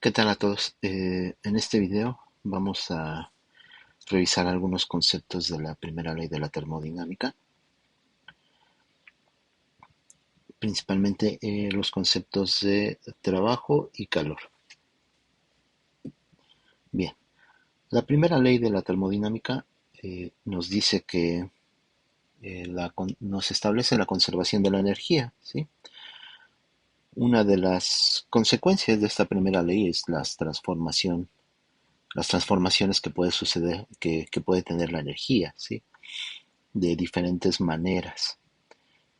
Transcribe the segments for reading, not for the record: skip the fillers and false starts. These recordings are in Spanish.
¿Qué tal a todos? En este video vamos a revisar algunos conceptos de la primera ley de la termodinámica, principalmente los conceptos de trabajo y calor. Bien, la primera ley de la termodinámica nos dice que nos establece la conservación de la energía, ¿sí? Una de las consecuencias de esta primera ley es las transformaciones que puede suceder, que puede tener la energía, ¿sí? De diferentes maneras.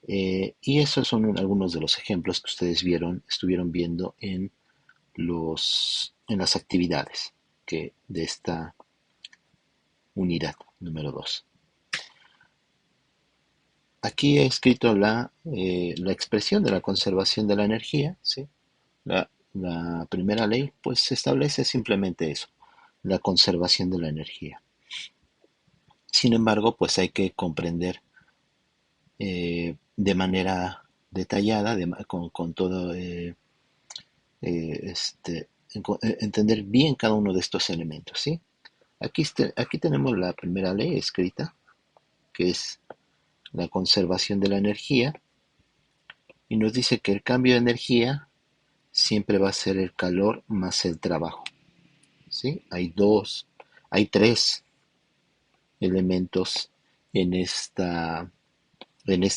Y esos son algunos de los ejemplos que ustedes estuvieron viendo en las actividades de esta unidad número 2. Aquí he escrito la expresión de la conservación de la energía, ¿sí? La primera ley pues establece simplemente eso, la conservación de la energía. Sin embargo, pues hay que comprender de manera detallada, con todo entender bien cada uno de estos elementos, ¿sí? Aquí tenemos la primera ley escrita, que es la conservación de la energía, y nos dice que el cambio de energía siempre va a ser el calor más el trabajo, ¿sí? Hay tres elementos en esta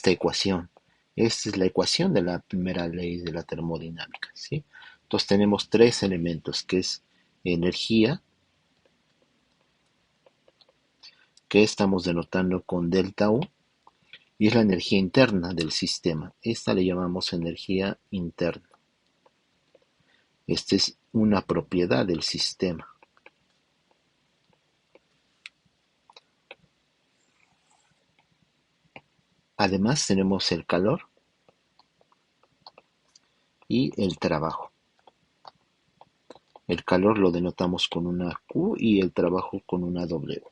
ecuación. Esta es la ecuación de la primera ley de la termodinámica, ¿sí? Entonces tenemos tres elementos, que es energía, que estamos denotando con delta U, y es la energía interna del sistema. Esta le llamamos energía interna. Esta es una propiedad del sistema. Además tenemos el calor y el trabajo. El calor lo denotamos con una Q y el trabajo con una W.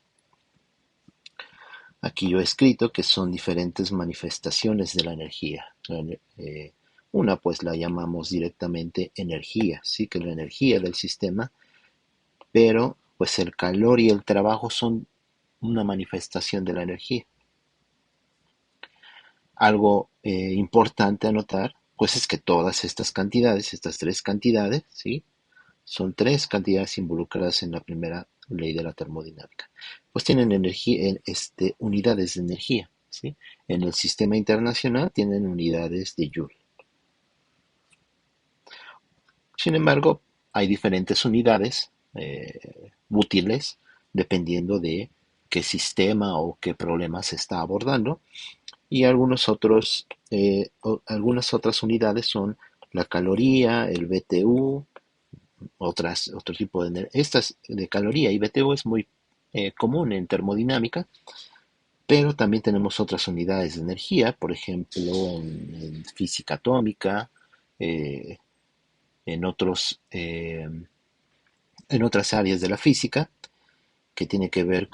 Aquí yo he escrito que son diferentes manifestaciones de la energía. Una pues la llamamos directamente energía, sí, que es la energía del sistema, pero pues el calor y el trabajo son una manifestación de la energía. Algo importante a notar, pues es que todas estas cantidades, estas tres cantidades, ¿sí? Son tres cantidades involucradas en la primera ley de la termodinámica. Pues tienen unidades de energía, ¿sí? En el sistema internacional tienen unidades de Joule. Sin embargo, hay diferentes unidades útiles dependiendo de qué sistema o qué problema se está abordando. Y algunas otras unidades son la caloría, el BTU, otro tipo de estas de caloría y BTU es muy común en termodinámica, pero también tenemos otras unidades de energía, por ejemplo, en física atómica, eh, en en otras áreas de la física que tiene que ver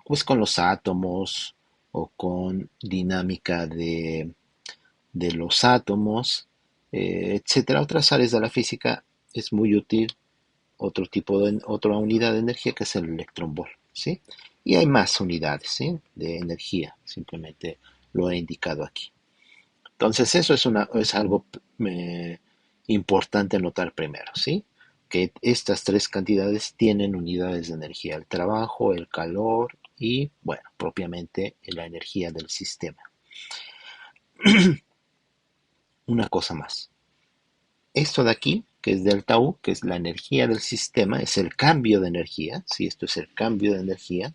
pues con los átomos o con dinámica de los átomos, etcétera. Otras áreas de la física es muy útil otra unidad de energía que es el electrón volt, ¿sí? Y hay más unidades, ¿sí? De energía, simplemente lo he indicado aquí. Entonces eso es algo importante notar primero, ¿sí? Que estas tres cantidades tienen unidades de energía, el trabajo, el calor y, bueno, propiamente la energía del sistema. Una cosa más. Esto de aquí, que es delta U, que es la energía del sistema, es el cambio de energía, ¿sí? Esto es el cambio de energía.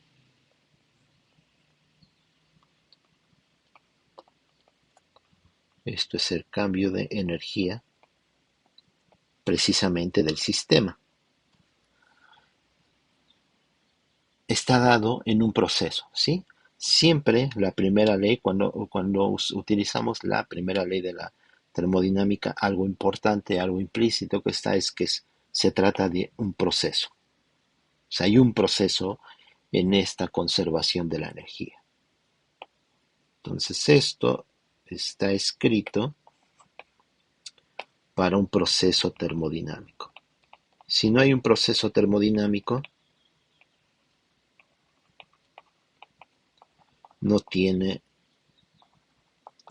Esto es el cambio de energía precisamente del sistema. Está dado en un proceso, ¿sí? Siempre la primera ley, cuando utilizamos la primera ley de la termodinámica, algo importante, algo implícito que está es que se trata de un proceso. O sea, hay un proceso en esta conservación de la energía. Entonces esto está escrito para un proceso termodinámico. Si no hay un proceso termodinámico, no tiene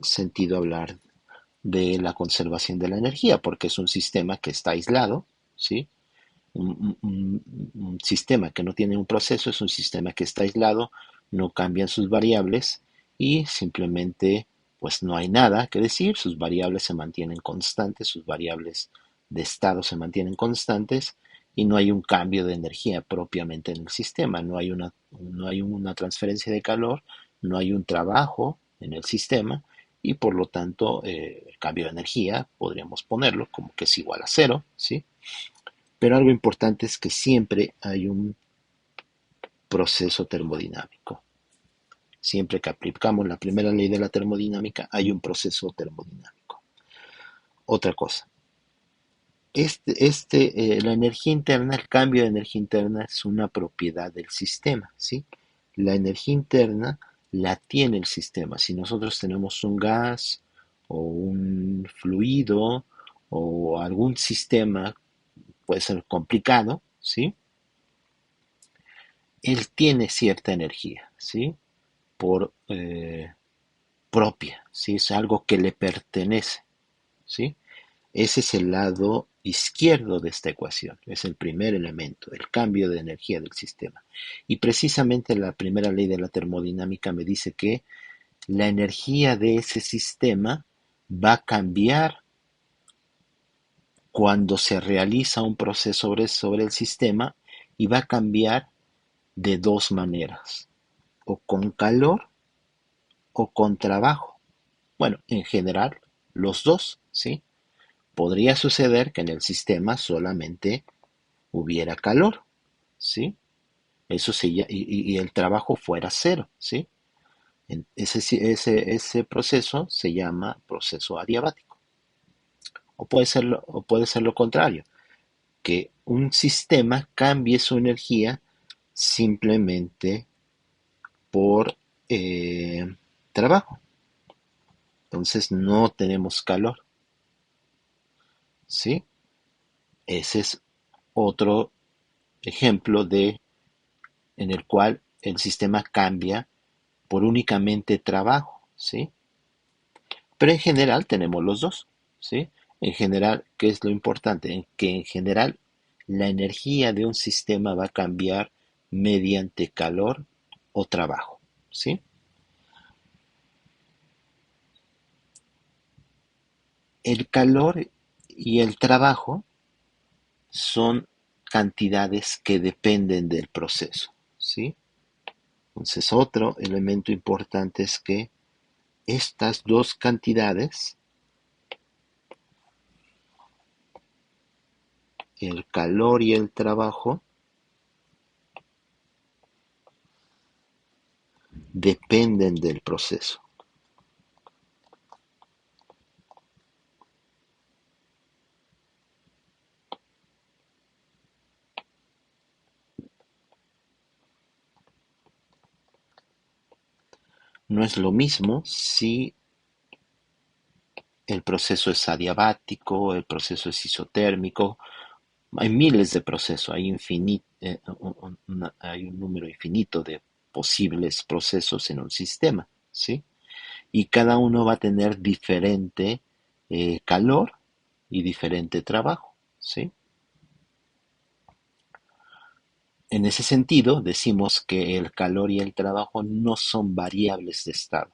sentido hablar de la conservación de la energía, porque es un sistema que está aislado, ¿sí? Un sistema que no tiene un proceso es un sistema que está aislado, no cambian sus variables y simplemente pues no hay nada que decir, sus variables se mantienen constantes, sus variables de estado se mantienen constantes y no hay un cambio de energía propiamente en el sistema, no hay una transferencia de calor, no hay un trabajo en el sistema y por lo tanto el cambio de energía podríamos ponerlo como que es igual a cero, ¿sí? Pero algo importante es que siempre hay un proceso termodinámico. Siempre que aplicamos la primera ley de la termodinámica, hay un proceso termodinámico. Otra cosa, la energía interna, el cambio de energía interna es una propiedad del sistema, ¿sí? La energía interna la tiene el sistema. Si nosotros tenemos un gas o un fluido o algún sistema, puede ser complicado, ¿sí? Él tiene cierta energía, ¿sí? Por propia, ¿sí? Es algo que le pertenece, ¿sí? Ese es el lado izquierdo de esta ecuación, es el primer elemento, el cambio de energía del sistema. Y precisamente la primera ley de la termodinámica me dice que la energía de ese sistema va a cambiar cuando se realiza un proceso sobre el sistema y va a cambiar de dos maneras, o con calor o con trabajo. Bueno, en general, los dos, ¿sí? Podría suceder que en el sistema solamente hubiera calor, ¿sí? Y el trabajo fuera cero, ¿sí? Ese proceso se llama proceso adiabático. O puede ser lo contrario, que un sistema cambie su energía simplemente por trabajo. Entonces no tenemos calor, ¿sí? Ese es otro ejemplo en el cual el sistema cambia por únicamente trabajo, ¿sí? Pero en general tenemos los dos, ¿sí? En general, ¿qué es lo importante? Que en general la energía de un sistema va a cambiar mediante calor o trabajo, ¿sí? El calor y el trabajo son cantidades que dependen del proceso, ¿sí? Entonces, otro elemento importante es que estas dos cantidades, el calor y el trabajo, dependen del proceso. No es lo mismo si el proceso es adiabático, el proceso es isotérmico. Hay miles de procesos, hay un número infinito de posibles procesos en un sistema, ¿sí? Y cada uno va a tener diferente calor y diferente trabajo, ¿sí? En ese sentido, decimos que el calor y el trabajo no son variables de estado,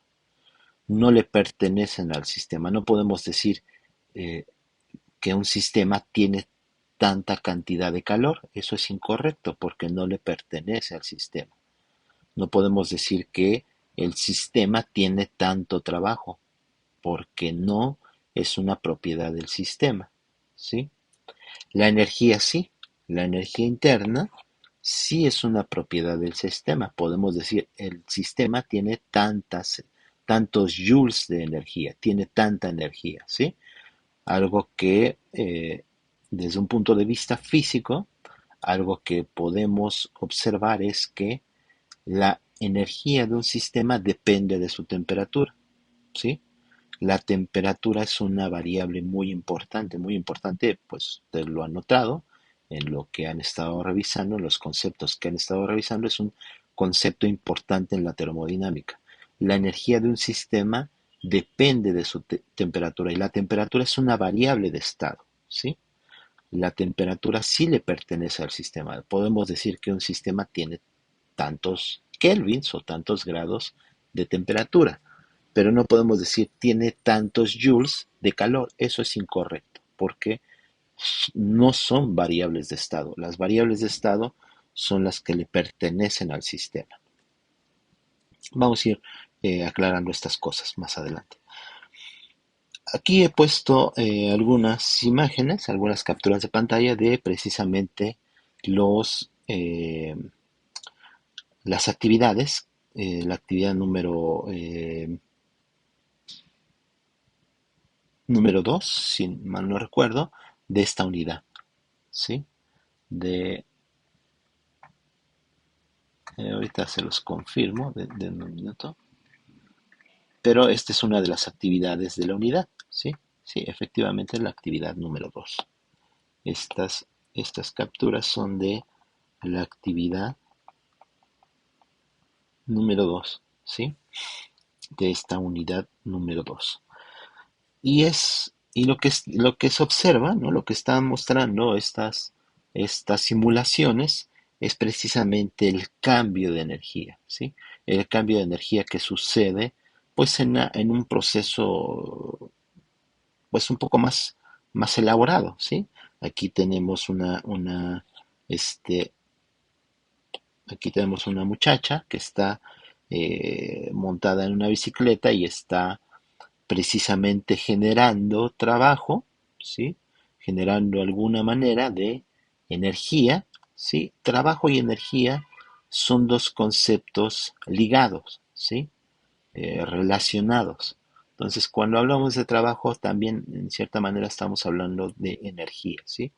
no le pertenecen al sistema. No podemos decir eh, que un sistema tiene tanta cantidad de calor. Eso es incorrecto porque no le pertenece al sistema. No podemos decir que el sistema tiene tanto trabajo porque no es una propiedad del sistema, ¿sí? La energía sí, la energía interna sí es una propiedad del sistema. Podemos decir, el sistema tiene tantos joules de energía, tiene tanta energía, ¿sí? Algo que desde un punto de vista físico, algo que podemos observar es que la energía de un sistema depende de su temperatura, ¿sí? La temperatura es una variable muy importante, pues te lo han notado en lo que han estado revisando, en los conceptos que han estado revisando, es un concepto importante en la termodinámica. La energía de un sistema depende de su temperatura y la temperatura es una variable de estado, ¿sí? La temperatura sí le pertenece al sistema. Podemos decir que un sistema tiene tantos kelvins o tantos grados de temperatura, pero no podemos decir tiene tantos joules de calor. Eso es incorrecto, porque no son variables de estado. Las variables de estado son las que le pertenecen al sistema. Vamos a ir aclarando estas cosas más adelante. Aquí he puesto algunas imágenes, algunas capturas de pantalla de precisamente los, las actividades, la actividad número 2, si mal no recuerdo, de esta unidad, ¿sí? De, ahorita se los confirmo, de un minuto, pero esta es una de las actividades de la unidad, ¿sí? Sí, efectivamente la actividad número 2. Estas capturas son de la actividad número 2, ¿sí? De esta unidad número 2. Y lo que se observa, ¿no? Lo que están mostrando estas simulaciones es precisamente el cambio de energía, ¿sí? El cambio de energía que sucede pues en un proceso pues un poco más elaborado, ¿sí? Aquí tenemos este, aquí tenemos una muchacha que está montada en una bicicleta y está precisamente generando trabajo, ¿sí? Generando alguna manera de energía, ¿sí? Trabajo y energía son dos conceptos ligados, ¿sí? Relacionados. Entonces, cuando hablamos de trabajo, también en cierta manera estamos hablando de energía, ¿sí?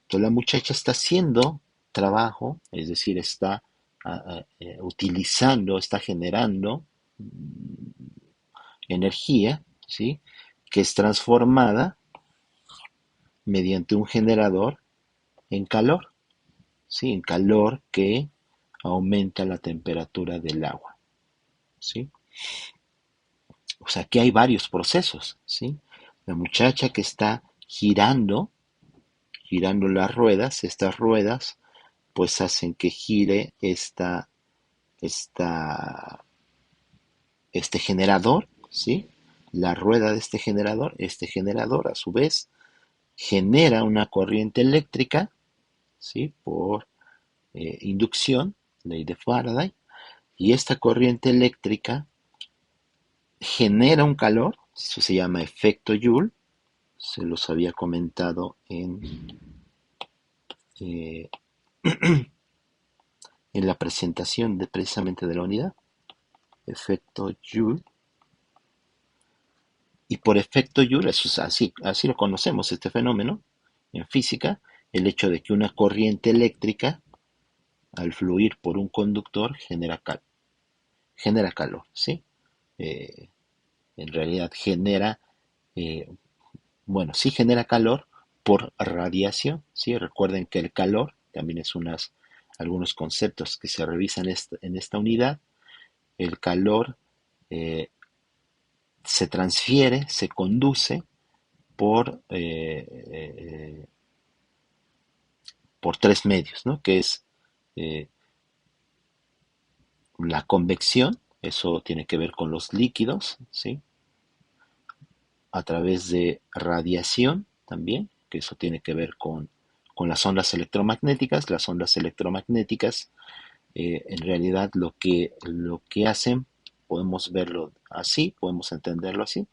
Entonces, la muchacha está haciendo trabajo, es decir, está utilizando, está generando energía, ¿sí? Que es transformada mediante un generador en calor, ¿sí? En calor que aumenta la temperatura del agua, ¿sí? O sea, aquí hay varios procesos, ¿sí? La muchacha que está girando las ruedas, estas ruedas, pues hacen que gire esta, este generador, ¿sí? La rueda de este generador a su vez genera una corriente eléctrica, ¿sí? Por inducción, ley de Faraday, y esta corriente eléctrica genera un calor, eso se llama efecto Joule, se los había comentado eh, en la presentación precisamente de la unidad, efecto Joule, y por efecto Joule, eso es así lo conocemos, este fenómeno en física, el hecho de que una corriente eléctrica, al fluir por un conductor, genera calor, ¿sí? Eh, en realidad eh, sí genera calor por radiación, ¿sí? Recuerden que el calor también es algunos conceptos que se revisan en esta unidad. El calor eh, se transfiere, se conduce por, eh, eh, por tres medios, ¿no? Que es eh, la convección, eso tiene que ver con los líquidos, ¿sí? A través de radiación también, que eso tiene que ver con las ondas electromagnéticas. Las ondas electromagnéticas, en realidad lo que hacen, podemos verlo así, podemos entenderlo así,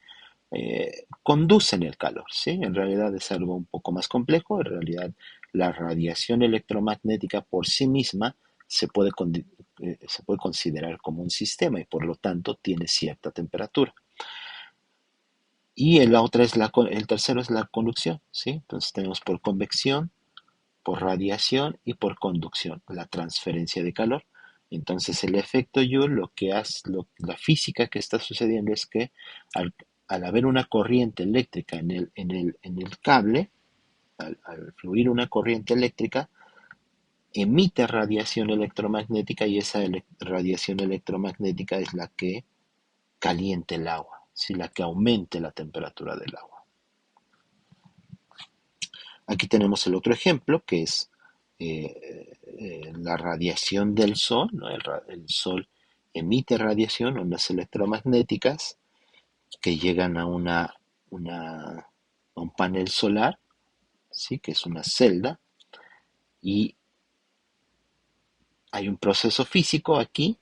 conducen el calor, ¿sí? En realidad es algo un poco más complejo. En realidad la radiación electromagnética por sí misma se puede considerar como un sistema y por lo tanto tiene cierta temperatura. Y el tercero es la conducción, ¿sí? Entonces tenemos por convección, por radiación y por conducción, la transferencia de calor. Entonces el efecto Joule, lo que hace, la física que está sucediendo es que al, al haber una corriente eléctrica en el cable, al fluir una corriente eléctrica, emite radiación electromagnética y esa radiación electromagnética es la que caliente el agua, ¿sí? La que aumente la temperatura del agua. Aquí tenemos el otro ejemplo, que es la radiación del Sol, ¿no? El Sol emite radiación, ondas electromagnéticas, que llegan a un panel solar, ¿sí? Que es una celda, y hay un proceso físico aquí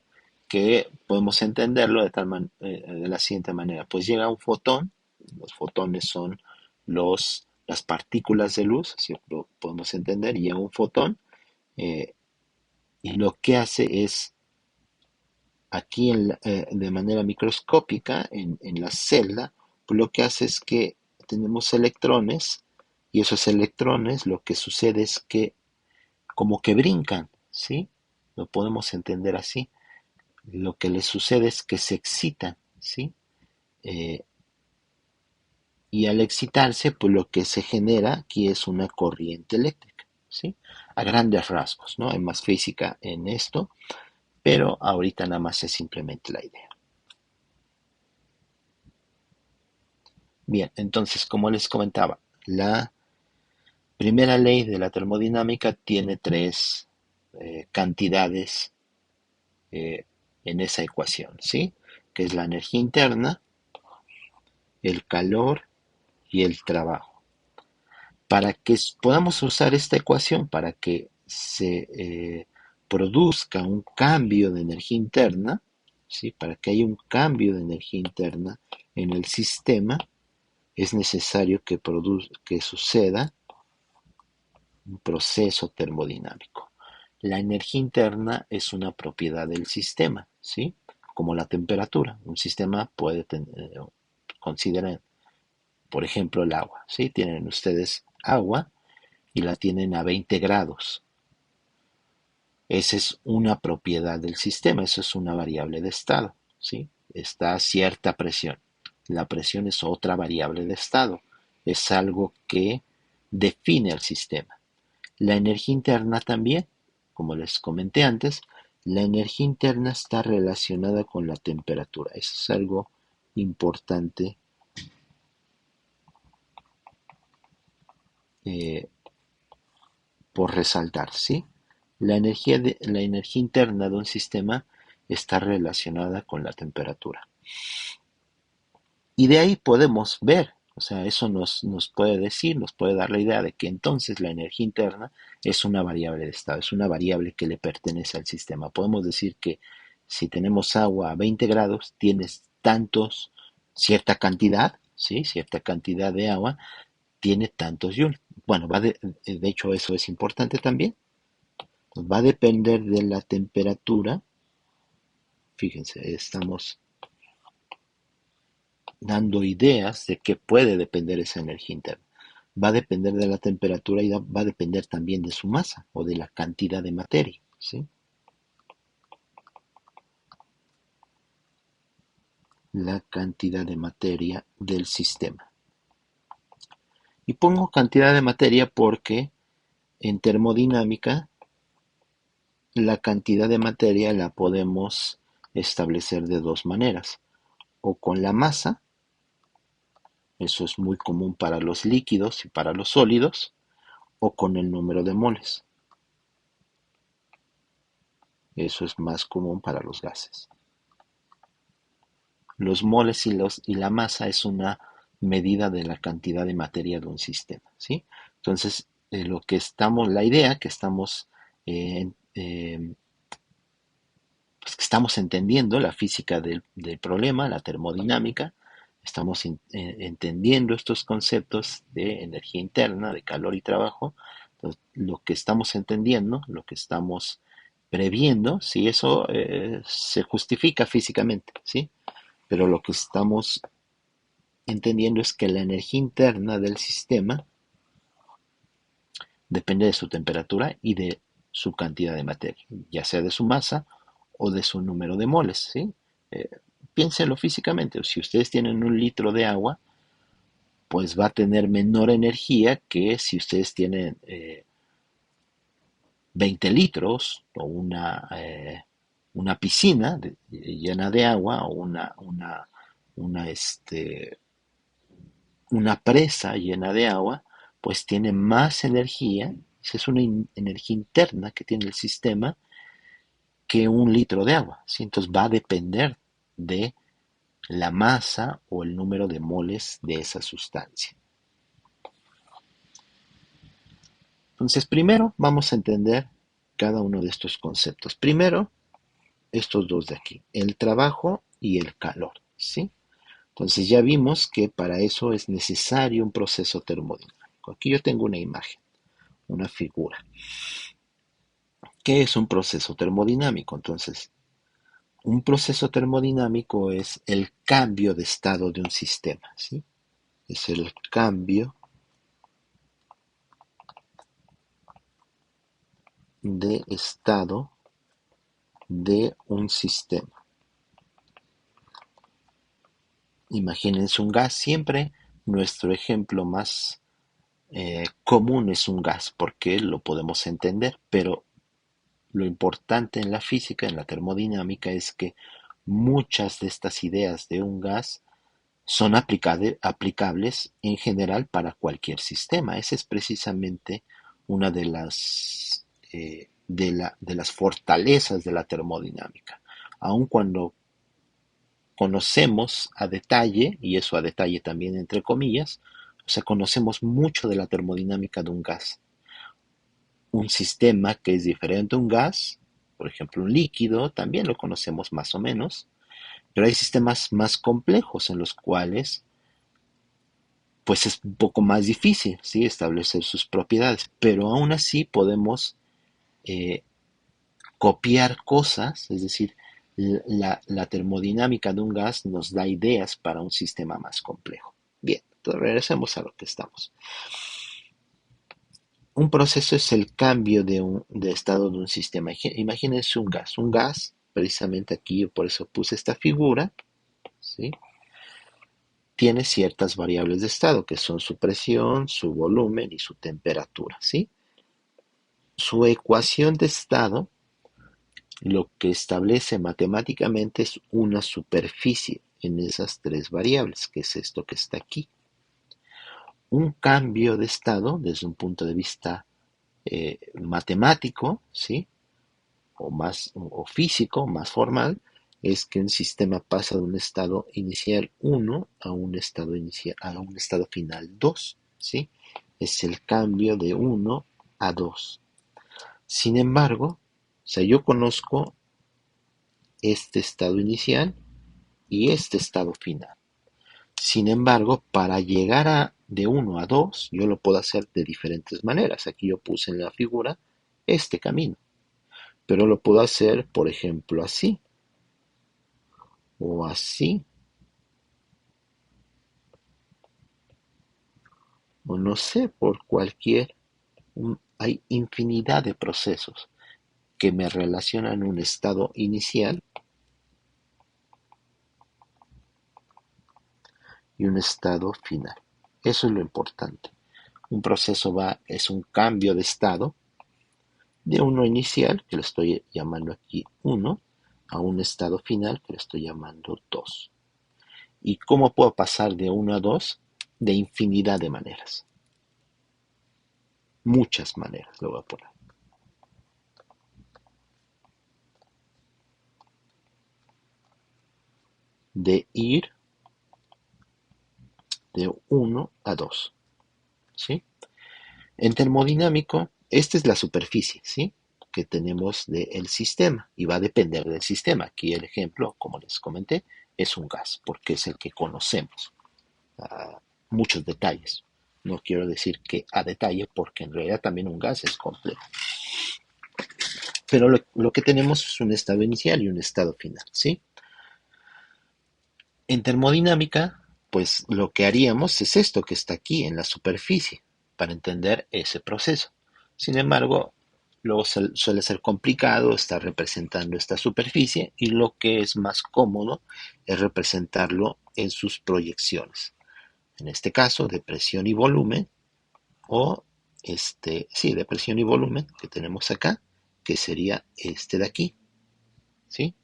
que podemos entenderlo de la siguiente manera. Pues llega un fotón, los fotones son las partículas de luz, así lo podemos entender, y llega un fotón, eh, y lo que hace es, aquí de manera microscópica, en la celda, pues lo que hace es que tenemos electrones, y esos electrones lo que sucede es que como que brincan, ¿sí? Lo podemos entender así. Lo que les sucede es que se excitan, ¿sí? Eh, y al excitarse, pues lo que se genera aquí es una corriente eléctrica, ¿sí? A grandes rasgos, ¿no? Hay más física en esto, pero ahorita nada más es simplemente la idea. Bien, entonces, como les comentaba, la primera ley de la termodinámica tiene tres cantidades en esa ecuación, ¿sí? Que es la energía interna, el calor y el trabajo. Para que podamos usar esta ecuación, para que se produzca un cambio de energía interna, ¿sí? Para que haya un cambio de energía interna en el sistema, es necesario que suceda un proceso termodinámico. La energía interna es una propiedad del sistema, ¿sí? Como la temperatura. Un sistema puede considerar, por ejemplo, el agua, ¿sí? Tienen ustedes agua y la tienen a 20 grados. Esa es una propiedad del sistema, eso es una variable de estado, ¿sí? Está a cierta presión. La presión es otra variable de estado, es algo que define al sistema. La energía interna también, como les comenté antes, la energía interna está relacionada con la temperatura. Eso es algo importante eh, por resaltar, ¿sí? La energía interna de un sistema está relacionada con la temperatura. Y de ahí podemos ver, o sea, eso nos puede decir, nos puede dar la idea de que entonces la energía interna es una variable de estado, es una variable que le pertenece al sistema. Podemos decir que si tenemos agua a 20 grados, tienes cierta cantidad, ¿sí? Cierta cantidad de agua tiene tantos joules. Bueno, de hecho eso es importante también. Va a depender de la temperatura. Fíjense, estamos dando ideas de qué puede depender esa energía interna. Va a depender de la temperatura y va a depender también de su masa o de la cantidad de materia, ¿sí? La cantidad de materia del sistema. Y pongo cantidad de materia porque en termodinámica la cantidad de materia la podemos establecer de dos maneras. O con la masa, eso es muy común para los líquidos y para los sólidos, o con el número de moles. Eso es más común para los gases. Los moles y la masa es una medida de la cantidad de materia de un sistema, ¿sí? Entonces, la idea que pues que estamos entendiendo la física del problema, la termodinámica, estamos entendiendo estos conceptos de energía interna, de calor y trabajo. Entonces, lo que estamos entendiendo, lo que estamos previendo, ¿sí? Eso se justifica físicamente, ¿sí? Pero lo que estamos entendiendo es que la energía interna del sistema depende de su temperatura y de su cantidad de materia, ya sea de su masa o de su número de moles, ¿sí? Eh, piénsenlo físicamente. Si ustedes tienen un litro de agua, pues va a tener menor energía que si ustedes tienen 20 litros o una piscina llena de agua o una, una presa llena de agua, pues tiene más energía, esa es una energía interna que tiene el sistema que un litro de agua, ¿sí? Entonces va a depender de la masa o el número de moles de esa sustancia. Entonces, primero vamos a entender cada uno de estos conceptos. Primero, estos dos de aquí, el trabajo y el calor, ¿sí? Entonces ya vimos que para eso es necesario un proceso termodinámico. Aquí yo tengo una imagen, una figura. ¿Qué es un proceso termodinámico? Entonces, un proceso termodinámico es el cambio de estado de un sistema, ¿sí? Es el cambio de estado de un sistema. Imagínense un gas, siempre nuestro ejemplo más común es un gas porque lo podemos entender, pero lo importante en la física, en la termodinámica, es que muchas de estas ideas de un gas son aplicables en general para cualquier sistema. Esa es precisamente una de las fortalezas de la termodinámica. Aun cuando conocemos a detalle, y eso a detalle también entre comillas, o sea, conocemos mucho de la termodinámica de un gas. Un sistema que es diferente a un gas, por ejemplo un líquido, también lo conocemos más o menos, pero hay sistemas más complejos en los cuales pues es un poco más difícil, ¿sí? Establecer sus propiedades, pero aún así podemos eh, copiar cosas, es decir, la termodinámica de un gas nos da ideas para un sistema más complejo. Bien, entonces regresemos a lo que estamos. Un proceso es el cambio de estado de un sistema. Imagínense un gas. Un gas, precisamente aquí yo por eso puse esta figura, ¿sí? Tiene ciertas variables de estado, que son su presión, su volumen y su temperatura, ¿sí? Su ecuación de estado lo que establece matemáticamente es una superficie en esas tres variables, que es esto que está aquí. Un cambio de estado desde un punto de vista matemático, ¿sí? o físico, más formal, es que un sistema pasa de un estado inicial 1 a un estado final 2, ¿sí? Es el cambio de 1 a 2. Sin embargo, o sea, yo conozco este estado inicial y este estado final. Sin embargo, para llegar de 1 a 2, yo lo puedo hacer de diferentes maneras. Aquí yo puse en la figura este camino, pero lo puedo hacer, por ejemplo, así, o así, o no sé, por cualquier. Hay infinidad de procesos que me relacionan un estado inicial y un estado final. Eso es lo importante. Un proceso es un cambio de estado de uno inicial, que lo estoy llamando aquí 1, a un estado final, que lo estoy llamando 2. ¿Y cómo puedo pasar de 1 a 2? De infinidad de maneras. Muchas maneras lo voy a poner. De ir de 1 a 2. ¿Sí? En termodinámico, esta es la superficie, ¿sí? Que tenemos del sistema y va a depender del sistema. Aquí el ejemplo, como les comenté, es un gas, porque es el que conocemos. Muchos detalles. No quiero decir que a detalle, porque en realidad también un gas es complejo. Pero lo que tenemos es un estado inicial y un estado final, ¿sí? En termodinámica, pues lo que haríamos es esto que está aquí en la superficie, para entender ese proceso. Sin embargo, Luego suele ser complicado estar representando esta superficie y lo que es más cómodo es representarlo en sus proyecciones. En este caso, de presión y volumen, o sí, de presión y volumen que tenemos acá, que sería este de aquí, ¿sí?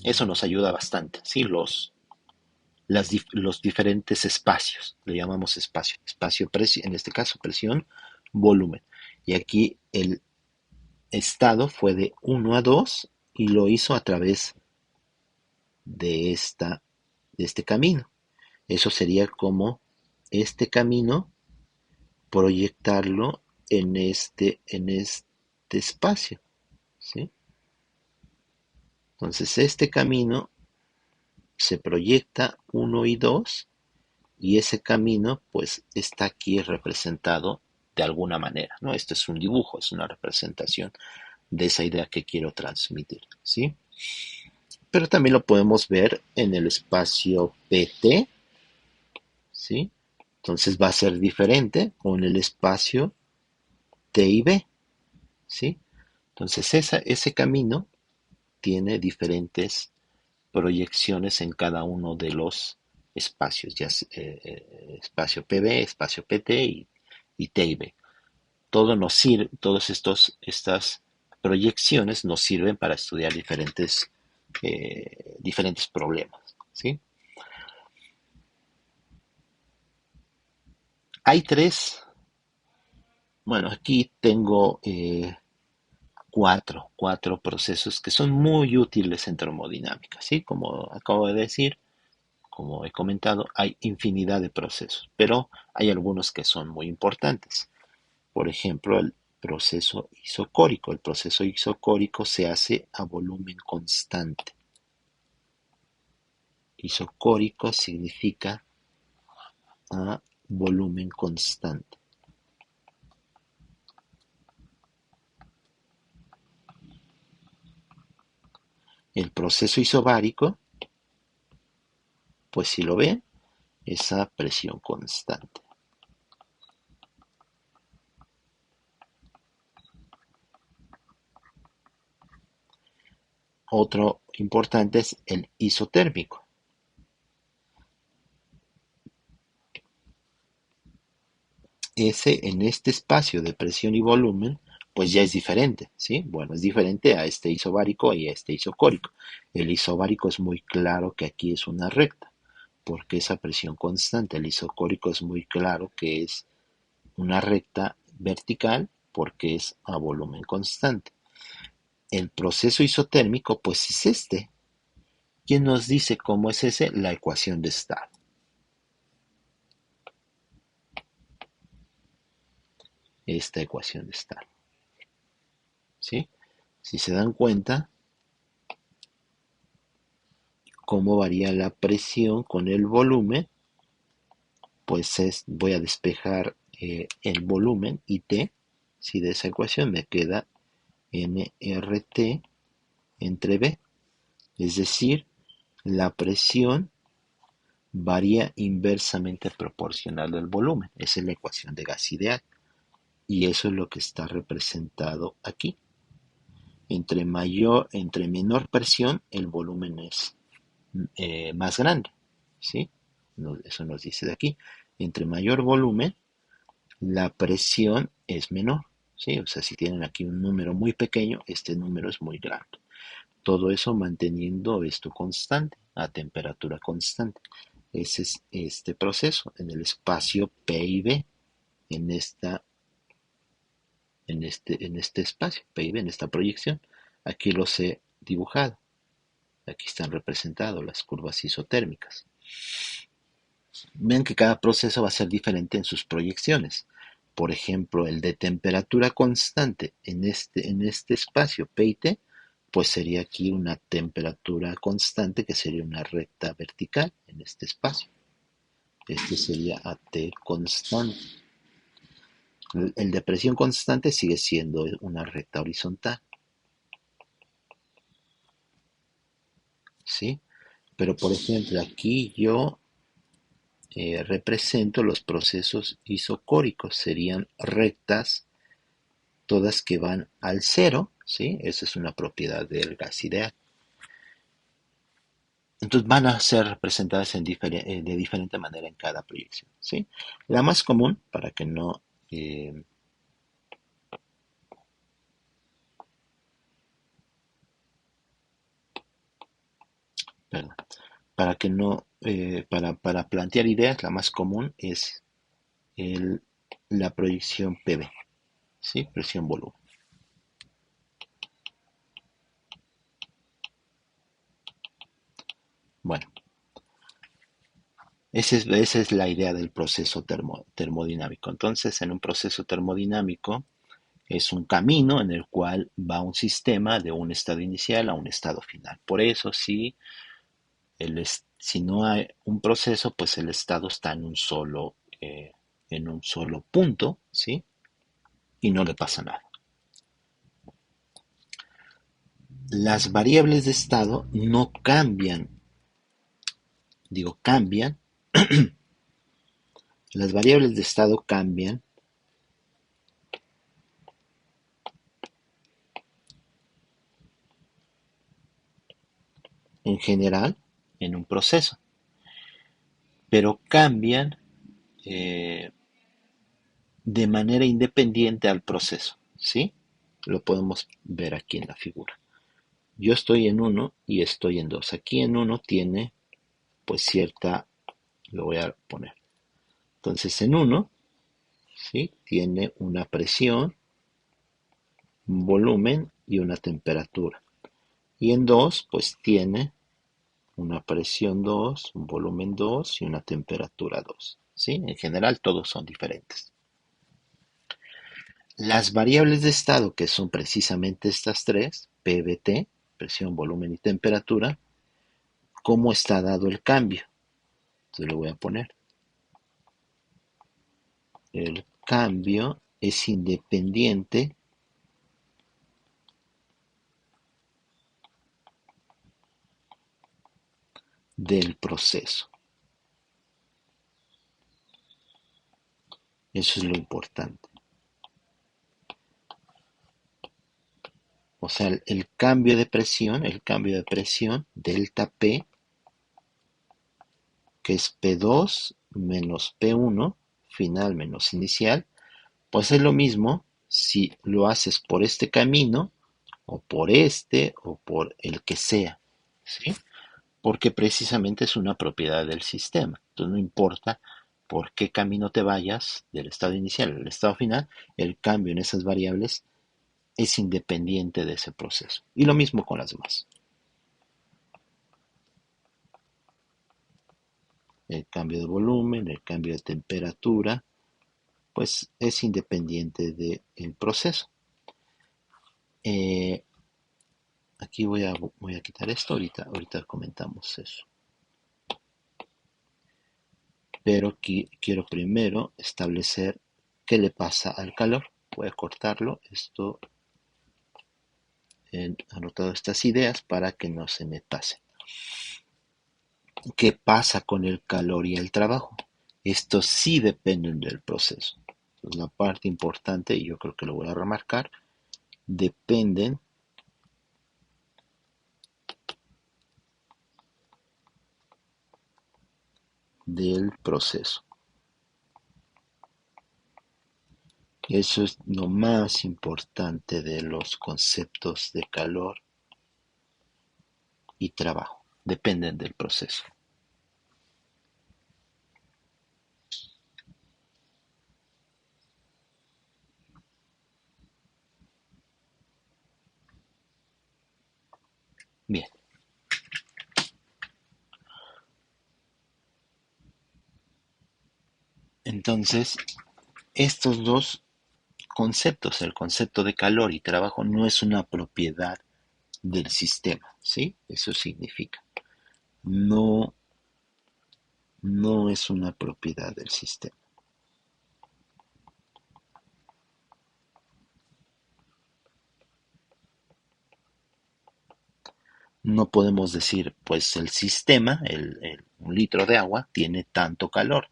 Eso nos ayuda bastante, ¿sí? Los diferentes espacios, le llamamos espacio, presión, en este caso presión, volumen. Y aquí el estado fue de 1 a 2 y lo hizo a través de, de este camino. Eso sería como este camino proyectarlo en este espacio, ¿sí? Entonces este camino se proyecta 1 y 2 y ese camino pues está aquí representado de alguna manera, ¿no? Esto es un dibujo, es una representación de esa idea que quiero transmitir, ¿sí? Pero también lo podemos ver en el espacio PT, ¿sí? Entonces va a ser diferente con el espacio T y B, ¿sí? Entonces ese camino tiene diferentes proyecciones en cada uno de los espacios, ya espacio PB, espacio PT y T y B. Todas estas proyecciones nos sirven para estudiar diferentes problemas, ¿sí? Hay tres, bueno, aquí tengo cuatro procesos que son muy útiles en termodinámica, ¿sí? Como acabo de decir, como he comentado, hay infinidad de procesos, pero hay algunos que son muy importantes. Por ejemplo, el proceso isocórico. El proceso isocórico se hace a volumen constante. Isocórico significa a volumen constante. El proceso isobárico, pues si lo ven, es a presión constante. Otro importante es el isotérmico. Ese en este espacio de presión y volumen, pues ya es diferente, ¿sí? Bueno, es diferente a este isobárico y a este isocórico. El isobárico es muy claro que aquí es una recta, porque es a presión constante. El isocórico es muy claro que es una recta vertical porque es a volumen constante. El proceso isotérmico, pues es este. ¿Quién nos dice cómo es ese? La ecuación de estado. Esta ecuación de estado, ¿sí? Si se dan cuenta, cómo varía la presión con el volumen, pues voy a despejar el volumen y T, si de esa ecuación me queda nRT entre B, es decir, la presión varía inversamente proporcional al volumen. Esa es la ecuación de gas ideal y eso es lo que está representado aquí. Entre menor presión, el volumen es más grande, ¿sí? Eso nos dice de aquí. Entre mayor volumen, la presión es menor, ¿sí? O sea, si tienen aquí un número muy pequeño, este número es muy grande. Todo eso manteniendo esto constante, a temperatura constante. Ese es este proceso en el espacio P y B, en este espacio, P y B, en esta proyección. Aquí los he dibujado. Aquí están representadas las curvas isotérmicas. Ven que cada proceso va a ser diferente en sus proyecciones. Por ejemplo, el de temperatura constante en este espacio P y T, pues sería aquí una temperatura constante que sería una recta vertical en este espacio. Este sería a T constante. El de presión constante sigue siendo una recta horizontal, ¿sí? Pero por ejemplo, aquí yo represento los procesos isocóricos, serían rectas, todas que van al cero, ¿sí? Esa es una propiedad del gas ideal. Entonces van a ser representadas de diferente manera en cada proyección, ¿sí? La más común, para que no, perdón, para que no, para plantear ideas, la más común es el, la proyección PV, ¿sí? Presión volumen. Bueno, esa es la idea del proceso termodinámico. Entonces, en un proceso termodinámico es un camino en el cual va un sistema de un estado inicial a un estado final. Por eso, si no hay un proceso, pues el estado está en un solo punto, ¿sí? Y no le pasa nada. Las variables de estado no cambian, digo cambian, las variables de estado cambian en general en un proceso, pero cambian eh, de manera independiente al proceso, ¿sí? Lo podemos ver aquí en la figura. Yo estoy en uno y estoy en 2. Aquí en uno tiene pues cierta, lo voy a poner. Entonces en uno, ¿sí? Tiene una presión, un volumen y una temperatura. Y en 2 pues tiene una presión 2, un volumen 2 y una temperatura 2, ¿sí? En general todos son diferentes. Las variables de estado, que son precisamente estas tres, PVT, presión, volumen y temperatura, ¿cómo está dado el cambio? Entonces lo voy a poner. El cambio es independiente del proceso. Eso es lo importante. O sea, el cambio de presión, delta P, que es P2 menos P1, final menos inicial, pues es lo mismo si lo haces por este camino o por el que sea, ¿sí? Porque precisamente es una propiedad del sistema. Entonces no importa por qué camino te vayas del estado inicial al estado final, el cambio en esas variables es independiente de ese proceso. Y lo mismo con las demás. El cambio de volumen, el cambio de temperatura, pues es independiente del proceso. Eh, Aquí voy a quitar esto, ahorita comentamos eso. Pero aquí quiero primero establecer qué le pasa al calor. Voy a cortarlo, esto he anotado estas ideas para que no se me pase. ¿Qué pasa con el calor y el trabajo? Estos sí dependen del proceso. Entonces, la parte importante, y yo creo que lo voy a remarcar, dependen del proceso. Eso es lo más importante de los conceptos de calor y trabajo. Dependen del proceso. Bien, entonces estos dos conceptos, el concepto de calor y trabajo, no es una propiedad del sistema, ¿sí? Eso significa. No, no es una propiedad del sistema. No podemos decir, pues el sistema, un litro de agua tiene tanto calor.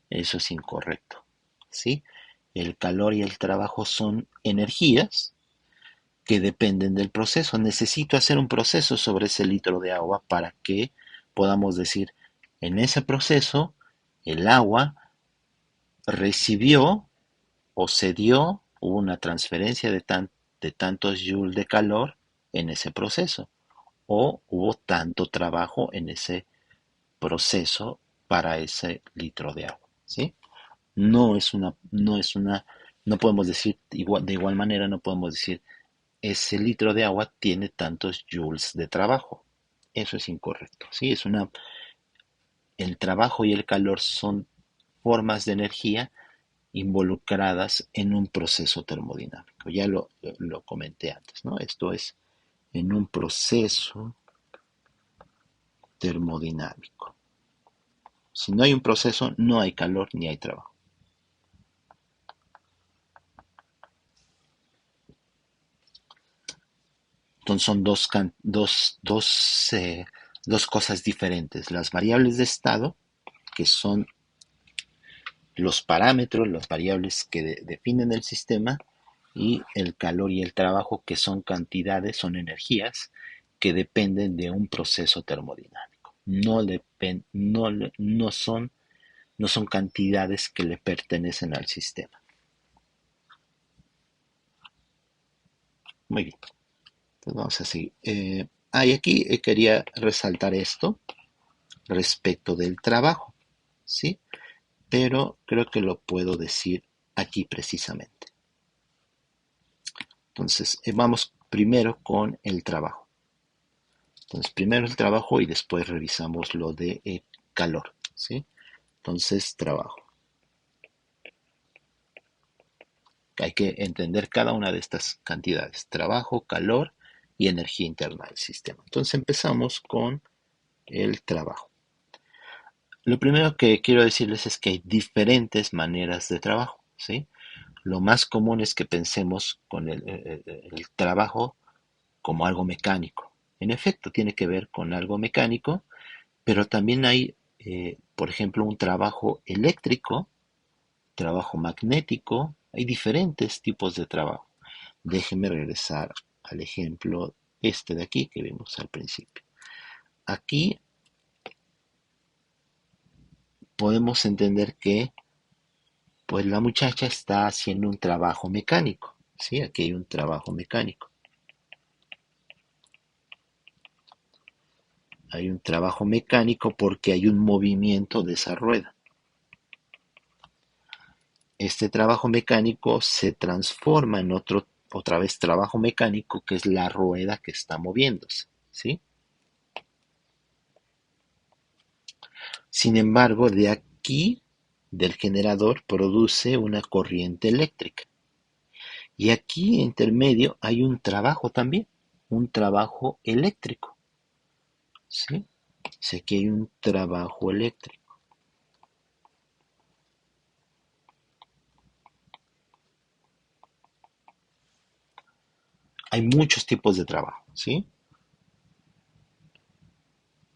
Eso es incorrecto, ¿sí? El calor y el trabajo son energías que dependen del proceso. Necesito hacer un proceso sobre ese litro de agua para que podamos decir, en ese proceso, el agua recibió o se dio, hubo una transferencia de tantos joules de calor en ese proceso, o hubo tanto trabajo en ese proceso para ese litro de agua, ¿sí? No podemos decir, de igual manera no podemos decir, ese litro de agua tiene tantos joules de trabajo. Eso es incorrecto, ¿sí? El trabajo y el calor son formas de energía involucradas en un proceso termodinámico. Ya lo comenté antes, ¿no? Esto es en un proceso termodinámico. Si no hay un proceso, no hay calor ni hay trabajo. Entonces son dos cosas diferentes. Las variables de estado, que son los parámetros, las variables que definen el sistema, y el calor y el trabajo, que son cantidades, son energías que dependen de un proceso termodinámico. No son cantidades que le pertenecen al sistema. Muy bien, pues vamos a seguir. Y aquí quería resaltar esto respecto del trabajo, ¿sí? Pero creo que lo puedo decir aquí precisamente. Entonces, vamos primero con el trabajo. Entonces, primero el trabajo y después revisamos lo de calor, ¿sí? Entonces, trabajo. Hay que entender cada una de estas cantidades: trabajo, calor y energía interna del sistema. Entonces, empezamos con el trabajo. Lo primero que quiero decirles es que hay diferentes maneras de trabajo, ¿sí? Lo más común es que pensemos con el trabajo como algo mecánico. En efecto, tiene que ver con algo mecánico, pero también hay, por ejemplo, un trabajo eléctrico, trabajo magnético. Hay diferentes tipos de trabajo. Déjenme regresar al ejemplo este de aquí que vimos al principio. Aquí podemos entender que pues la muchacha está haciendo un trabajo mecánico, ¿sí? Aquí hay un trabajo mecánico. Hay un trabajo mecánico porque hay un movimiento de esa rueda. Este trabajo mecánico se transforma en otra vez trabajo mecánico, que es la rueda que está moviéndose, ¿sí? Sin embargo, de aquí, del generador, produce una corriente eléctrica. Y aquí, intermedio, hay un trabajo también, un trabajo eléctrico, ¿sí? Sé que hay un trabajo eléctrico. Hay muchos tipos de trabajo, ¿sí?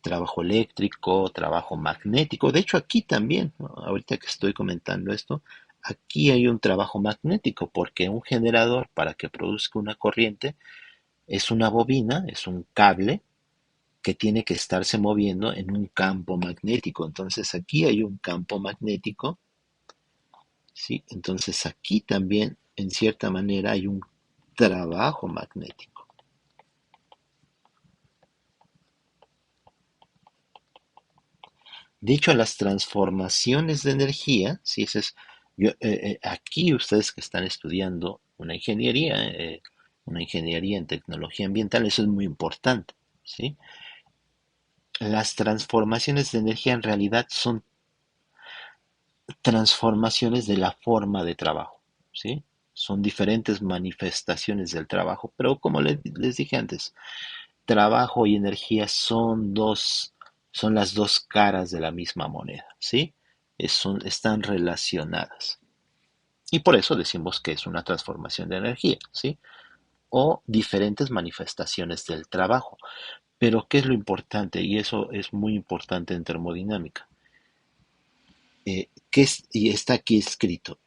Trabajo eléctrico, trabajo magnético. De hecho, aquí también, ¿no? Ahorita que estoy comentando esto, aquí hay un trabajo magnético, porque un generador, para que produzca una corriente, es una bobina, es un cable que tiene que estarse moviendo en un campo magnético. Entonces aquí hay un campo magnético, ¿sí? Entonces aquí también, en cierta manera, hay un trabajo magnético. De hecho, las transformaciones de energía, ¿sí? Aquí ustedes que están estudiando una ingeniería en tecnología ambiental, eso es muy importante, ¿sí? Las transformaciones de energía en realidad son transformaciones de la forma de trabajo, ¿sí? Son diferentes manifestaciones del trabajo, pero como les dije antes, trabajo y energía son las dos caras de la misma moneda, ¿sí? Están relacionadas. Y por eso decimos que es una transformación de energía, ¿sí? O diferentes manifestaciones del trabajo. Pero ¿qué es lo importante? Y eso es muy importante en termodinámica. Y está aquí escrito.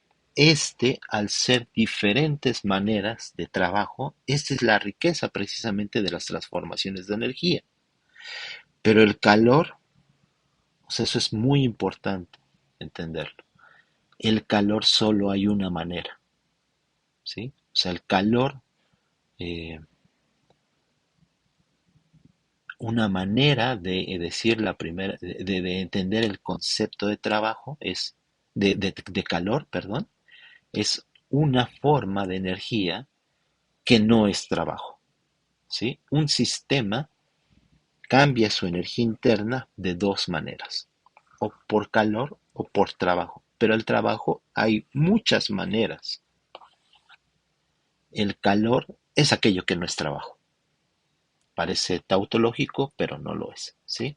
Al ser diferentes maneras de trabajo, esta es la riqueza precisamente de las transformaciones de energía. Pero el calor, o sea, eso es muy importante entenderlo. El calor solo hay una manera, ¿sí? O sea, el calor, eh, una manera de decir la primera, de entender el concepto de trabajo es, de calor, perdón, es una forma de energía que no es trabajo, ¿sí? Un sistema cambia su energía interna de dos maneras, o por calor o por trabajo. Pero el trabajo hay muchas maneras. El calor es aquello que no es trabajo. Parece tautológico, pero no lo es, ¿sí?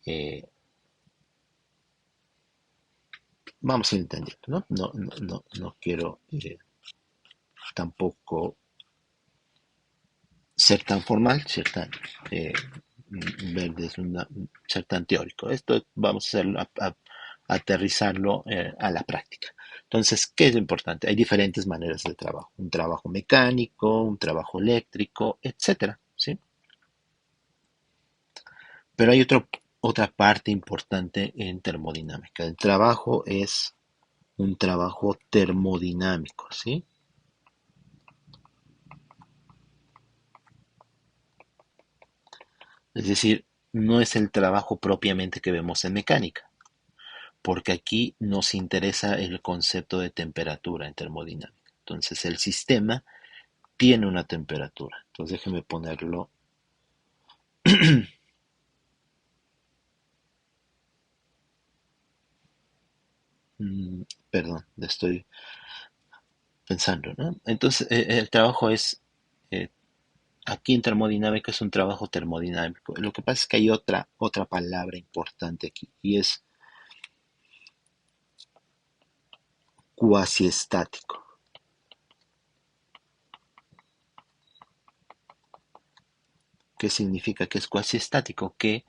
Eh, Vamos a entender, ¿no? No quiero tampoco ser tan formal, eh, ver desde ser tan teórico. Esto vamos a hacerlo, aterrizarlo a la práctica. Entonces, ¿qué es lo importante? Hay diferentes maneras de trabajo. Un trabajo mecánico, un trabajo eléctrico, etcétera, ¿sí? Pero hay otra parte importante en termodinámica. El trabajo es un trabajo termodinámico, ¿sí? Es decir, no es el trabajo propiamente que vemos en mecánica, porque aquí nos interesa el concepto de temperatura en termodinámica. Entonces, el sistema tiene una temperatura. Entonces, déjeme ponerlo. Perdón, estoy pensando, ¿no? Entonces, el trabajo es, eh, aquí en termodinámica es un trabajo termodinámico. Lo que pasa es que hay otra palabra importante aquí y es cuasiestático. ¿Qué significa que es cuasiestático? Que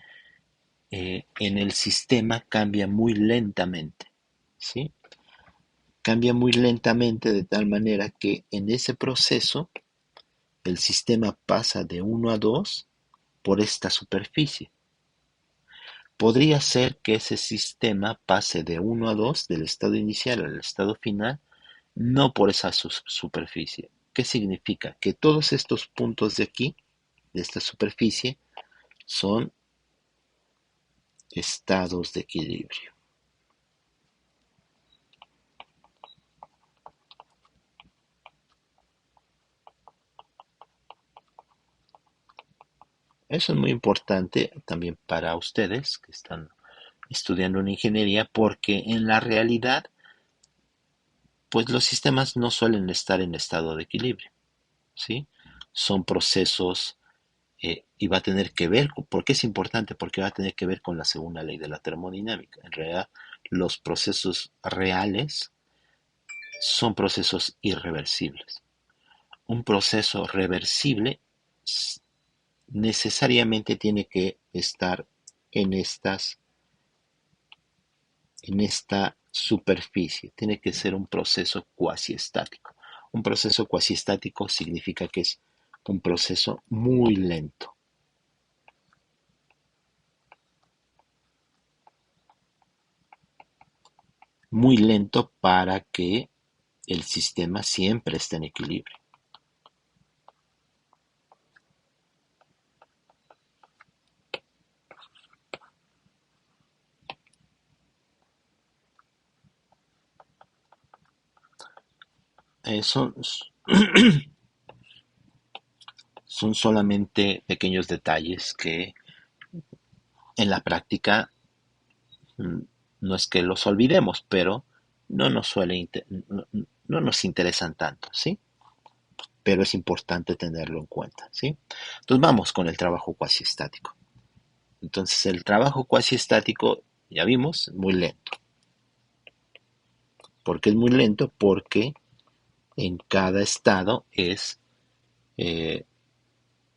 en el sistema cambia muy lentamente, ¿sí? Cambia muy lentamente de tal manera que en ese proceso el sistema pasa de uno a 2 por esta superficie. Podría ser que ese sistema pase de uno a 2 del estado inicial al estado final, no por esa superficie. ¿Qué significa? Que todos estos puntos de aquí, de esta superficie, son estados de equilibrio. Eso es muy importante también para ustedes que están estudiando una ingeniería, porque en la realidad, pues los sistemas no suelen estar en estado de equilibrio, ¿sí? Son procesos y va a tener que ver, ¿por qué es importante? Porque va a tener que ver con la segunda ley de la termodinámica. En realidad, los procesos reales son procesos irreversibles. Un proceso reversible necesariamente tiene que estar en en esta superficie. Tiene que ser un proceso cuasiestático. Un proceso cuasiestático significa que es un proceso muy lento. Muy lento para que el sistema siempre esté en equilibrio. Son, son solamente pequeños detalles que en la práctica no es que los olvidemos, pero no nos no nos interesan tanto, ¿sí? Pero es importante tenerlo en cuenta, ¿sí? Entonces vamos con el trabajo cuasi estático. Entonces el trabajo cuasi estático, ya vimos, muy lento. ¿Por qué es muy lento? Porque en cada estado eh,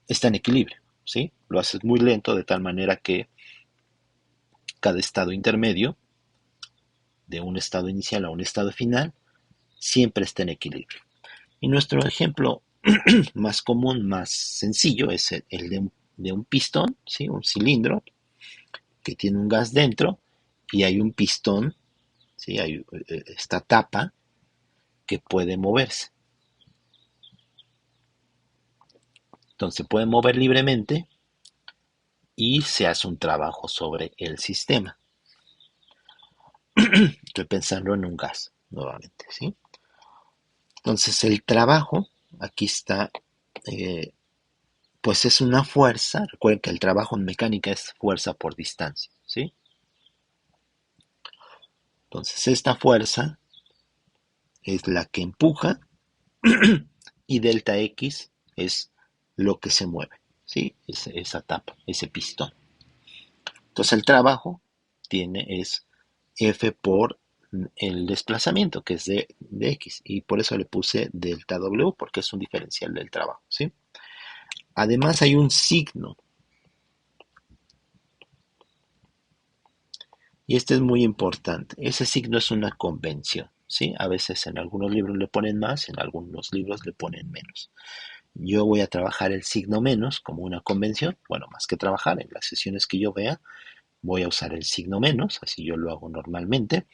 está en equilibrio, ¿sí? lo haces muy lento de tal manera que cada estado intermedio, de un estado inicial a un estado final, siempre está en equilibrio. Y nuestro ejemplo más común, más sencillo, es el de un pistón, ¿sí? Un cilindro que tiene un gas dentro y hay un pistón, ¿sí? Hay esta tapa que puede moverse. Entonces se puede mover libremente y se hace un trabajo sobre el sistema. Estoy pensando en un gas nuevamente, ¿sí? Entonces el trabajo, aquí está, eh, pues es una fuerza. Recuerden que el trabajo en mecánica es fuerza por distancia, ¿sí? Entonces esta fuerza es la que empuja y delta X es lo que se mueve, ¿sí? Esa tapa, ese pistón. Entonces el trabajo es F por el desplazamiento, que es de X, y por eso le puse delta W, porque es un diferencial del trabajo, ¿sí? Además hay un signo, y este es muy importante. Ese signo es una convención, ¿sí? A veces en algunos libros le ponen más, en algunos libros le ponen menos. Yo voy a trabajar el signo menos como una convención. Bueno, más que trabajar, en las sesiones que yo vea, voy a usar el signo menos, así yo lo hago normalmente,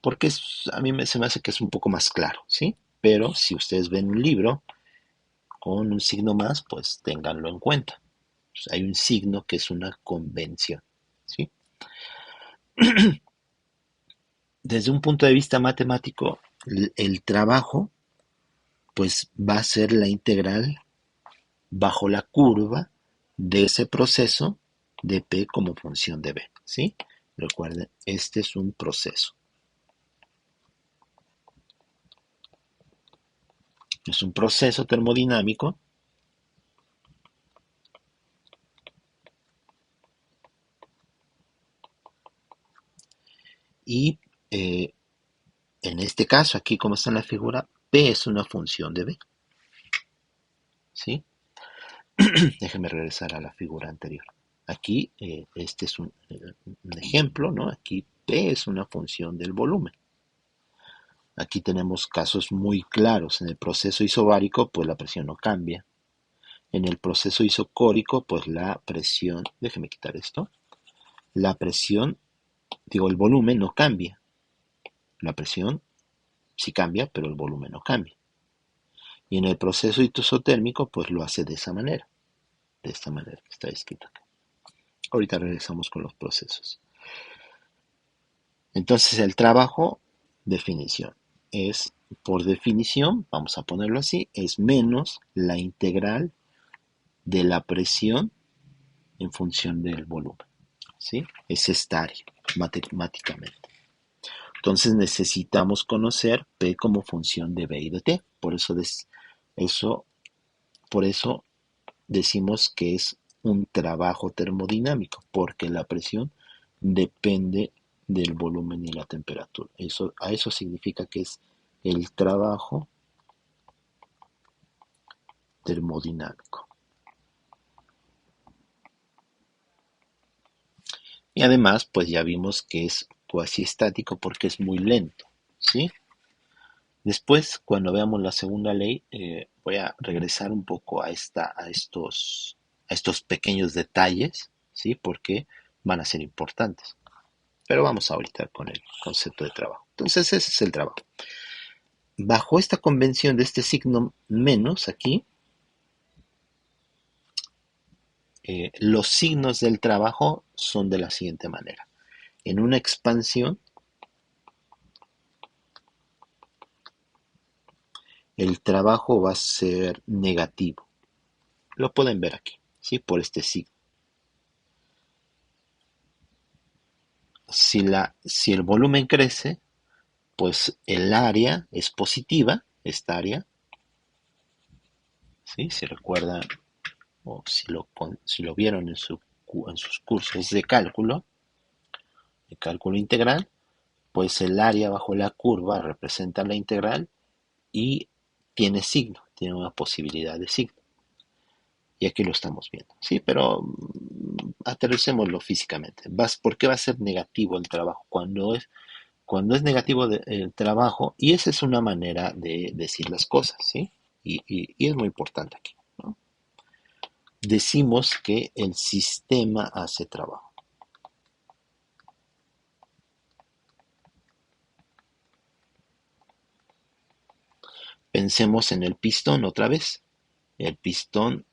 porque a mí se me hace que es un poco más claro, ¿sí? Pero si ustedes ven un libro con un signo más, pues ténganlo en cuenta. Pues hay un signo que es una convención, ¿sí? Desde un punto de vista matemático, el trabajo pues va a ser la integral bajo la curva de ese proceso de P como función de B, ¿sí? Recuerden, este es un proceso. Es un proceso termodinámico y en este caso, aquí como está en la figura, P es una función de B, ¿sí? Déjenme regresar a la figura anterior. Aquí, este es un ejemplo, ¿no? Aquí P es una función del volumen. Aquí tenemos casos muy claros. En el proceso isobárico, pues la presión no cambia. En el proceso isocórico, pues la presión, déjeme quitar esto, la presión, digo, el volumen no cambia. La presión sí cambia, pero el volumen no cambia. Y en el proceso isotérmico, pues lo hace de esa manera. De esta manera que está escrito acá. Ahorita regresamos con los procesos. Entonces el trabajo, definición, es, por definición, vamos a ponerlo así, es menos la integral de la presión en función del volumen, ¿sí? Es esta área, matemáticamente. Entonces necesitamos conocer P como función de B y de T. Eso, por eso decimos que es un trabajo termodinámico, porque la presión depende del volumen y la temperatura. A eso significa que es el trabajo termodinámico. Y además, pues ya vimos que es cuasi estático porque es muy lento, ¿sí? Después, cuando veamos la segunda ley, voy a regresar un poco a estos pequeños detalles, ¿sí? Porque van a ser importantes. Pero vamos ahorita con el concepto de trabajo. Entonces, ese es el trabajo. Bajo esta convención de este signo menos aquí, los signos del trabajo son de la siguiente manera. En una expansión, el trabajo va a ser negativo. Lo pueden ver aquí, ¿sí? Por este signo. Si el volumen crece, pues el área es positiva, esta área, ¿sí? Si recuerdan o si lo vieron en sus cursos de cálculo integral, pues el área bajo la curva representa la integral y tiene signo, tiene una posibilidad de signo. Y aquí lo estamos viendo, ¿sí? Pero aterricémoslo físicamente. ¿Por qué va a ser negativo el trabajo? Cuando es negativo el trabajo, y esa es una manera de decir las cosas, ¿sí? Y es muy importante aquí, ¿no? Decimos que el sistema hace trabajo. Pensemos en el pistón otra vez. El pistón,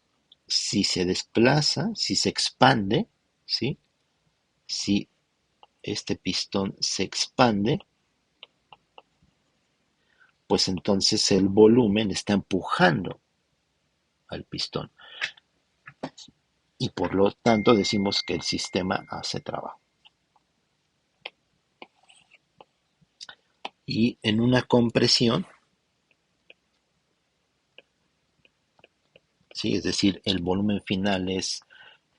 si se desplaza, si se expande, ¿sí? Si este pistón se expande, pues entonces el volumen está empujando al pistón. Y por lo tanto decimos que el sistema hace trabajo. Y en una compresión, ¿sí? Es decir, el volumen final es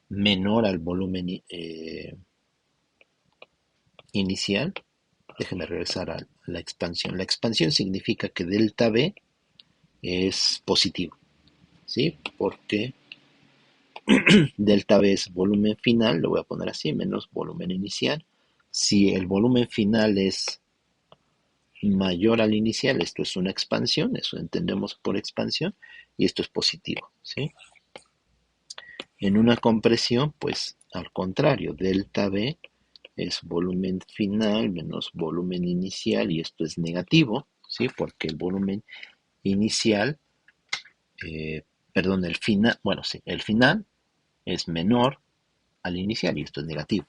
menor al volumen inicial. Déjeme regresar a la expansión. La expansión significa que delta V es positivo, ¿sí? Porque delta V es volumen final, lo voy a poner así, menos volumen inicial. Si el volumen final es mayor al inicial, esto es una expansión, eso entendemos por expansión, y esto es positivo, ¿sí? En una compresión, pues al contrario, delta V es volumen final menos volumen inicial, y esto es negativo, ¿sí? Porque el volumen inicial, eh, perdón, el final, bueno, sí, el final es menor al inicial y esto es negativo.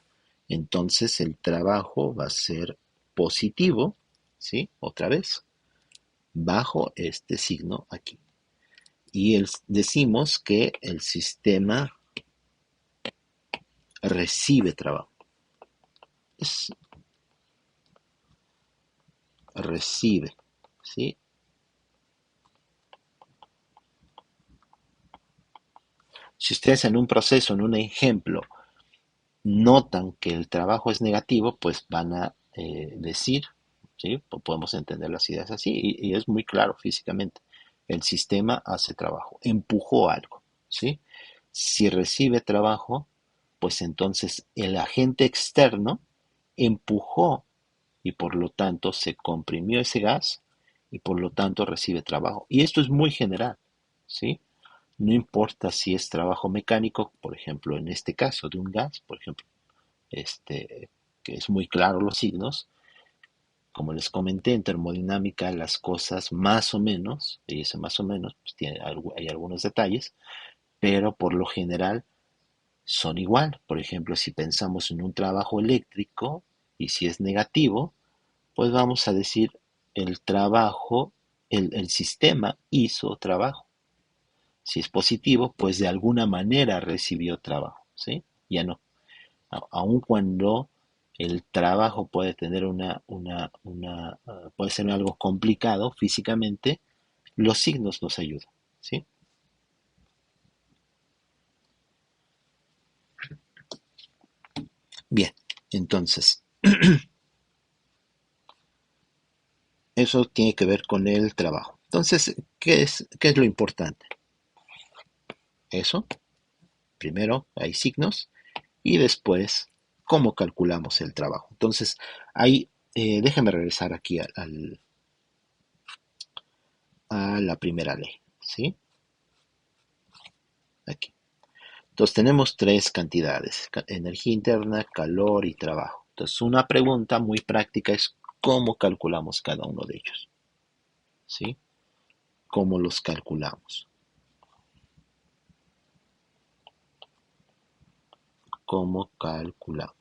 Entonces el trabajo va a ser positivo, ¿sí? Otra vez, bajo este signo aquí. Y decimos que el sistema recibe trabajo. Es, recibe, ¿sí? Si ustedes en un proceso, en un ejemplo, notan que el trabajo es negativo, pues van a decir, ¿sí? Podemos entender las ideas así, y es muy claro físicamente. El sistema hace trabajo, empujó algo, ¿sí? Si recibe trabajo, pues entonces el agente externo empujó y por lo tanto se comprimió ese gas y por lo tanto recibe trabajo. Y esto es muy general, ¿sí? No importa si es trabajo mecánico, por ejemplo, en este caso de un gas, por ejemplo, que es muy claro los signos. Como les comenté, en termodinámica las cosas más o menos, y ese más o menos, pues hay algunos detalles, pero por lo general son igual. Por ejemplo, si pensamos en un trabajo eléctrico y si es negativo, pues vamos a decir el trabajo, el sistema hizo trabajo. Si es positivo, pues de alguna manera recibió trabajo, ¿sí? Ya no. Aun cuando el trabajo puede tener puede ser algo complicado físicamente, los signos nos ayudan, ¿sí? Bien, entonces, eso tiene que ver con el trabajo. Entonces, qué es lo importante? Eso, primero hay signos y después cómo calculamos el trabajo. Entonces, ahí, déjame regresar aquí a la primera ley, ¿sí? Aquí. Entonces tenemos tres cantidades, energía interna, calor y trabajo. Entonces una pregunta muy práctica es cómo calculamos cada uno de ellos, ¿sí? ¿Cómo los calculamos? ¿Cómo calculamos?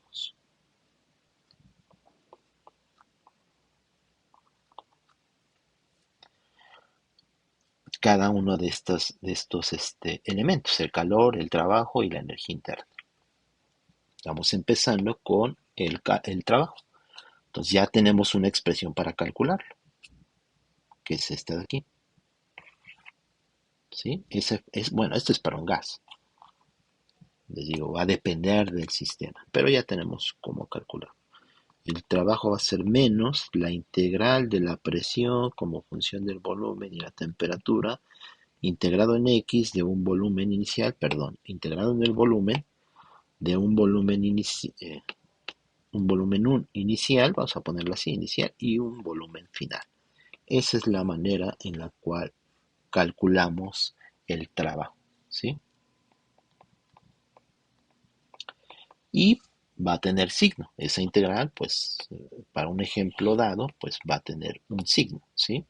Cada uno de estos elementos, el calor, el trabajo y la energía interna. Vamos empezando con el trabajo. Entonces ya tenemos una expresión para calcularlo, que es esta de aquí, ¿sí? Bueno, esto es para un gas. Les digo, va a depender del sistema, pero ya tenemos cómo calcular. El trabajo va a ser menos la integral de la presión como función del volumen y la temperatura integrado en X de un volumen inicial, perdón, integrado en el volumen de un volumen inicial, vamos a ponerlo así, inicial, y un volumen final. Esa es la manera en la cual calculamos el trabajo, ¿sí? Y va a tener signo. Esa integral, pues, para un ejemplo dado, pues va a tener un signo, ¿sí?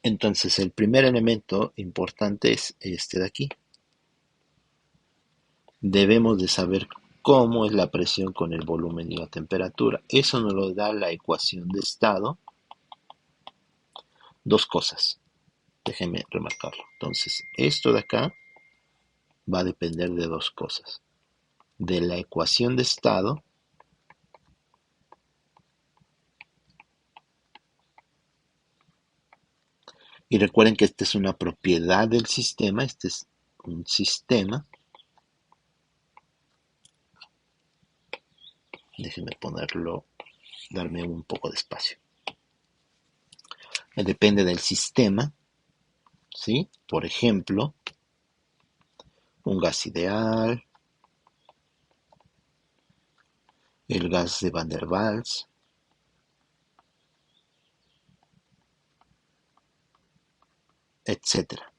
Entonces, el primer elemento importante es este de aquí. Debemos de saber cómo es la presión con el volumen y la temperatura. Eso nos lo da la ecuación de estado. Dos cosas. Déjenme remarcarlo. Entonces, esto de acá va a depender de dos cosas. De la ecuación de estado y recuerden que esta es una propiedad del sistema, este es un sistema. Déjenme ponerlo, darme un poco de espacio. Depende del sistema, ¿sí? Por ejemplo, un gas ideal, el gas de Van der Waals, etcétera.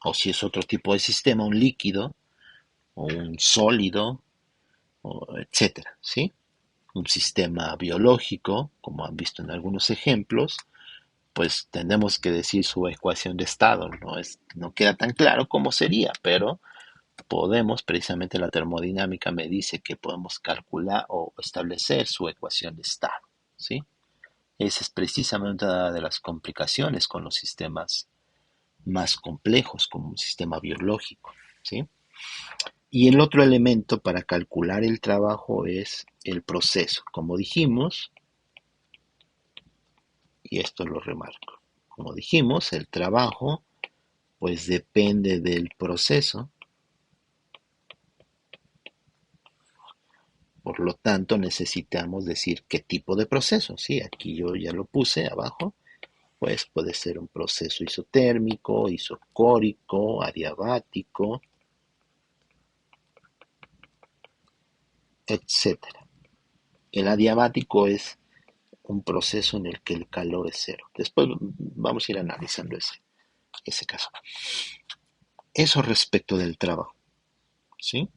O si es otro tipo de sistema, un líquido o un sólido, etcétera, ¿sí? Un sistema biológico, como han visto en algunos ejemplos, pues tenemos que decir su ecuación de estado. No queda tan claro cómo sería, pero podemos, precisamente la termodinámica me dice que podemos calcular o establecer su ecuación de estado, ¿sí? Esa es precisamente una de las complicaciones con los sistemas más complejos, como un sistema biológico, ¿sí? Y el otro elemento para calcular el trabajo es el proceso. Como dijimos, y esto lo remarco, como dijimos, el trabajo pues depende del proceso. Por lo tanto, necesitamos decir qué tipo de proceso. Sí, aquí yo ya lo puse abajo. Pues puede ser un proceso isotérmico, isocórico, adiabático, etcétera. El adiabático es un proceso en el que el calor es cero. Después vamos a ir analizando ese caso. Eso respecto del trabajo, ¿sí?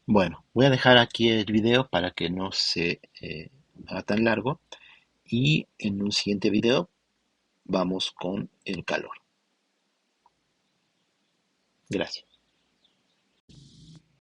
Bueno, voy a dejar aquí el video para que no se haga tan largo y en un siguiente video vamos con el calor. Gracias.